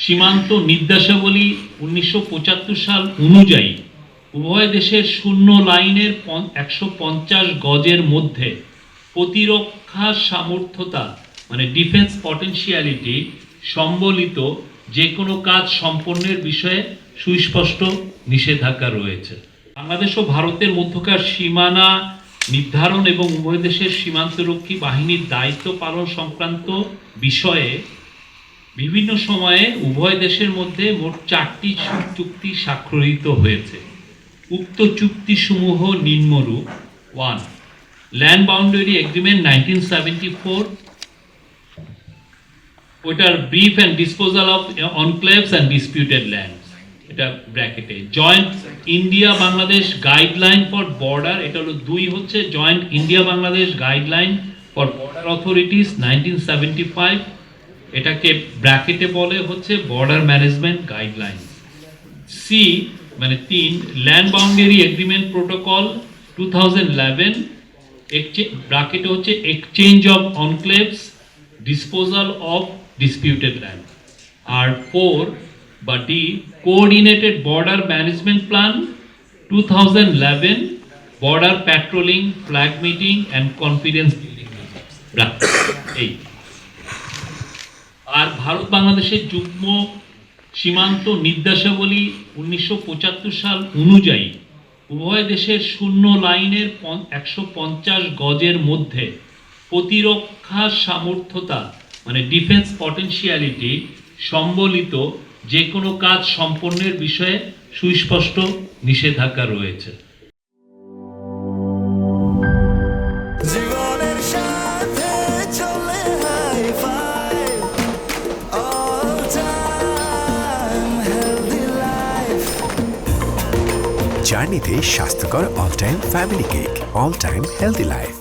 সীমান্ত নির্দেশাবলী 1975 সাল অনুযায়ী উভয় দেশের শূন্য লাইনের 150 গজের মধ্যে প্রতিরক্ষা সামর্থ্যতা মানে ডিফেন্স পটেনশিয়ালিটি সম্বলিত যে কোনো কাজ সম্পন্নের বিষয়ে সুস্পষ্ট নিষেধাজ্ঞা রয়েছে। বাংলাদেশ ও ভারতের মধ্যকার সীমানা নির্ধারণ এবং উভয় দেশের সীমান্তরক্ষী বাহিনীর দায়িত্ব পালন সংক্রান্ত বিষয়ে বিভিন্ন সময়ে উভয় দেশের মধ্যে মোট 4টি চুক্তি স্বাক্ষরিত হয়েছে। উক্ত চুক্তিসমূহ নিম্নরূপ: 1. ল্যান্ড বাউন্ডারি এগ্রিমেন্ট 1974, ওটার brief and disposal of enclaves and disputed lands, এটা ব্র্যাকেটে। Joint India Bangladesh guideline for border, এটা হলো 2 হচ্ছে joint India Bangladesh guideline for border authorities 1975, এটাকে ব্র্যাকেটে বলে হচ্ছে বর্ডার ম্যানেজমেন্ট গাইডলাইন। সি মানে 3 ল্যান্ড বাউন্ডারি এগ্রিমেন্ট প্রোটোকল 2011, ব্র্যাকেটে হচ্ছে exchange of enclaves, disposal of disputed land. আর 4 বা D coordinated border management plan 2011, border patrolling, flag meeting and confidence building. এই আর ভারত বাংলাদেশের যুগ্ম সীমান্ত নির্দেশাবলী 1975 সাল অনুযায়ী উভয় দেশের শূন্য লাইনের 150 গজের মধ্যে প্রতিরক্ষা সামর্থ্যতা মানে ডিফেন্স পটেনশিয়ালিটি সম্বলিত যে কোনো কাজ সম্পন্নের বিষয়ে সুস্পষ্ট নিষেধাজ্ঞা রয়েছে। জার্নিতে স্বাস্থ্যকর all time family cake, all time healthy life.